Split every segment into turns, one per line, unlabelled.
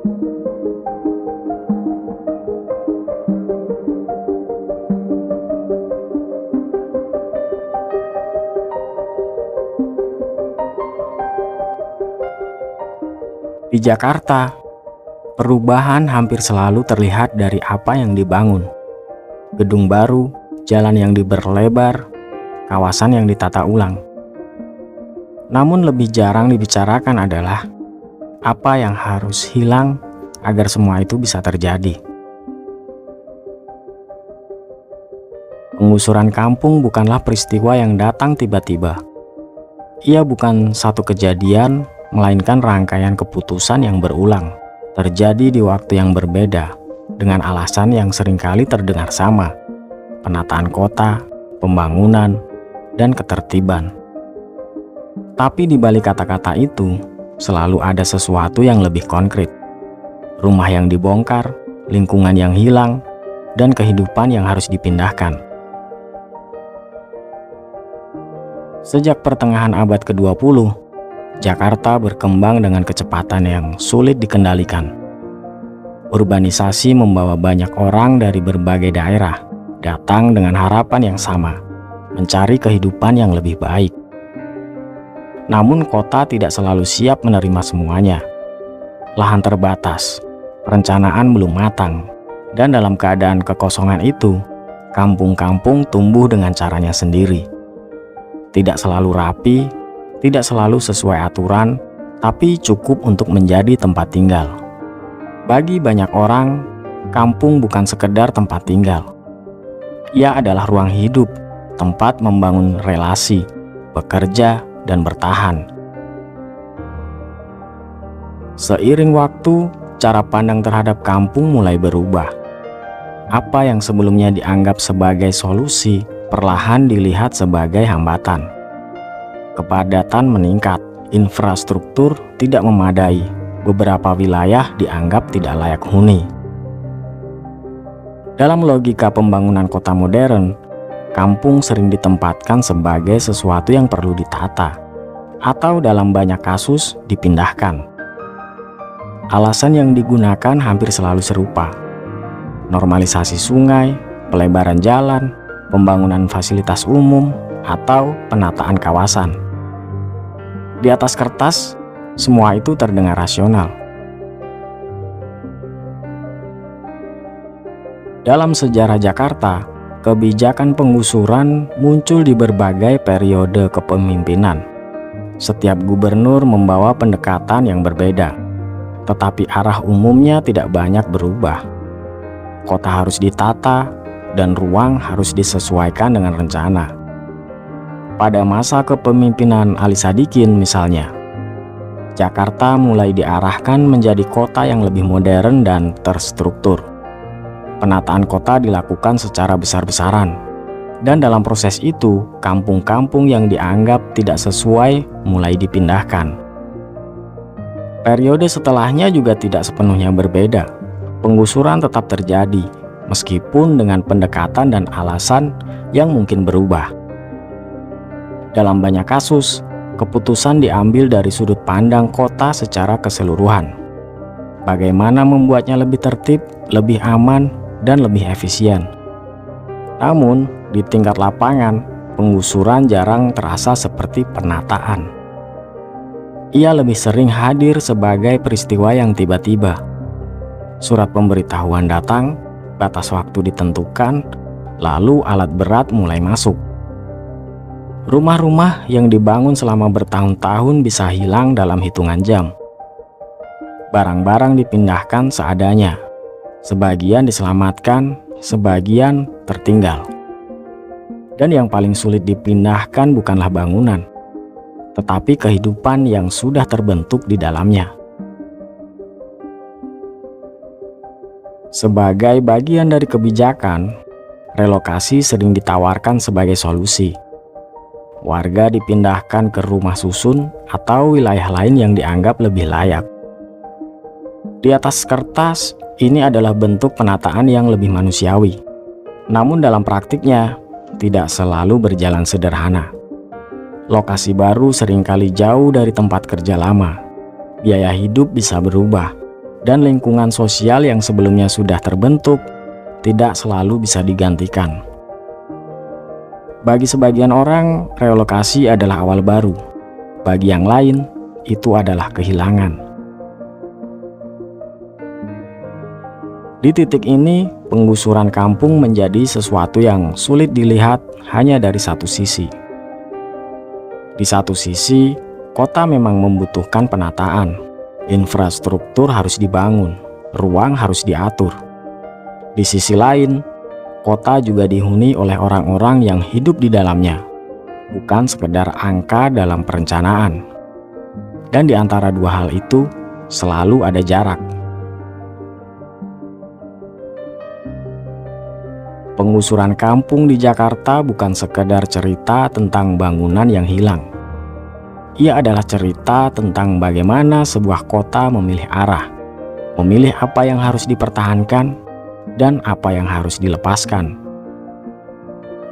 Di Jakarta, perubahan hampir selalu terlihat dari apa yang dibangun. Gedung baru, jalan yang diperlebar, kawasan yang ditata ulang. Namun lebih jarang dibicarakan adalah apa yang harus hilang agar semua itu bisa terjadi. Penggusuran kampung bukanlah peristiwa yang datang tiba-tiba. Ia bukan satu kejadian, melainkan rangkaian keputusan yang berulang, terjadi di waktu yang berbeda, dengan alasan yang seringkali terdengar sama: penataan kota, pembangunan, dan ketertiban. Tapi di balik kata-kata itu, selalu ada sesuatu yang lebih konkret. Rumah yang dibongkar, lingkungan yang hilang, dan kehidupan yang harus dipindahkan. Sejak pertengahan abad ke-20, Jakarta berkembang dengan kecepatan yang sulit dikendalikan. Urbanisasi membawa banyak orang dari berbagai daerah datang dengan harapan yang sama, mencari kehidupan yang lebih baik. Namun kota tidak selalu siap menerima semuanya. Lahan terbatas, perencanaan belum matang, dan dalam keadaan kekosongan itu, kampung-kampung tumbuh dengan caranya sendiri. Tidak selalu rapi, tidak selalu sesuai aturan, tapi cukup untuk menjadi tempat tinggal. Bagi banyak orang, kampung bukan sekedar tempat tinggal. Ia adalah ruang hidup, tempat membangun relasi, bekerja, dan bertahan. Seiring waktu, cara pandang terhadap kampung mulai berubah. Apa yang sebelumnya dianggap sebagai solusi, perlahan dilihat sebagai hambatan. Kepadatan meningkat, infrastruktur tidak memadai, beberapa wilayah dianggap tidak layak huni. Dalam logika pembangunan kota modern, kampung sering ditempatkan sebagai sesuatu yang perlu ditata, atau dalam banyak kasus dipindahkan. Alasan yang digunakan hampir selalu serupa: normalisasi sungai, pelebaran jalan, pembangunan fasilitas umum, atau penataan kawasan. Di atas kertas, semua itu terdengar rasional. Dalam sejarah Jakarta, kebijakan penggusuran muncul di berbagai periode kepemimpinan. Setiap gubernur membawa pendekatan yang berbeda, tetapi arah umumnya tidak banyak berubah. Kota harus ditata, dan ruang harus disesuaikan dengan rencana. Pada masa kepemimpinan Ali Sadikin misalnya, Jakarta mulai diarahkan menjadi kota yang lebih modern dan terstruktur. Penataan kota dilakukan secara besar-besaran, dan dalam proses itu, kampung-kampung yang dianggap tidak sesuai mulai dipindahkan. Periode setelahnya juga tidak sepenuhnya berbeda. Penggusuran tetap terjadi, meskipun dengan pendekatan dan alasan yang mungkin berubah. Dalam banyak kasus, keputusan diambil dari sudut pandang kota secara keseluruhan. Bagaimana membuatnya lebih tertib, lebih aman, dan lebih efisien. Namun, di tingkat lapangan, penggusuran jarang terasa seperti penataan. Ia lebih sering hadir sebagai peristiwa yang tiba-tiba. Surat pemberitahuan datang, batas waktu ditentukan, lalu alat berat mulai masuk. Rumah-rumah yang dibangun selama bertahun-tahun bisa hilang dalam hitungan jam. Barang-barang dipindahkan seadanya. Sebagian diselamatkan, sebagian tertinggal. Dan yang paling sulit dipindahkan bukanlah bangunan, tetapi kehidupan yang sudah terbentuk di dalamnya. Sebagai bagian dari kebijakan, relokasi sering ditawarkan sebagai solusi. Warga dipindahkan ke rumah susun atau wilayah lain yang dianggap lebih layak. Di atas kertas, ini adalah bentuk penataan yang lebih manusiawi. Namun dalam praktiknya, tidak selalu berjalan sederhana. Lokasi baru seringkali jauh dari tempat kerja lama. Biaya hidup bisa berubah, dan lingkungan sosial yang sebelumnya sudah terbentuk tidak selalu bisa digantikan. Bagi sebagian orang, relokasi adalah awal baru. Bagi yang lain, itu adalah kehilangan. Di titik ini, penggusuran kampung menjadi sesuatu yang sulit dilihat hanya dari satu sisi. Di satu sisi, kota memang membutuhkan penataan. Infrastruktur harus dibangun, ruang harus diatur. Di sisi lain, kota juga dihuni oleh orang-orang yang hidup di dalamnya, bukan sekedar angka dalam perencanaan. Dan di antara dua hal itu, selalu ada jarak. Penggusuran kampung di Jakarta bukan sekedar cerita tentang bangunan yang hilang. Ia adalah cerita tentang bagaimana sebuah kota memilih arah, memilih apa yang harus dipertahankan, dan apa yang harus dilepaskan.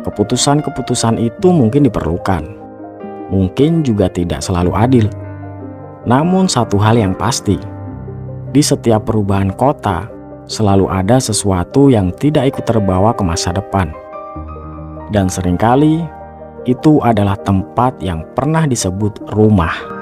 Keputusan-keputusan itu mungkin diperlukan, mungkin juga tidak selalu adil. Namun satu hal yang pasti, di setiap perubahan kota, selalu ada sesuatu yang tidak ikut terbawa ke masa depan. Dan seringkali, itu adalah tempat yang pernah disebut rumah.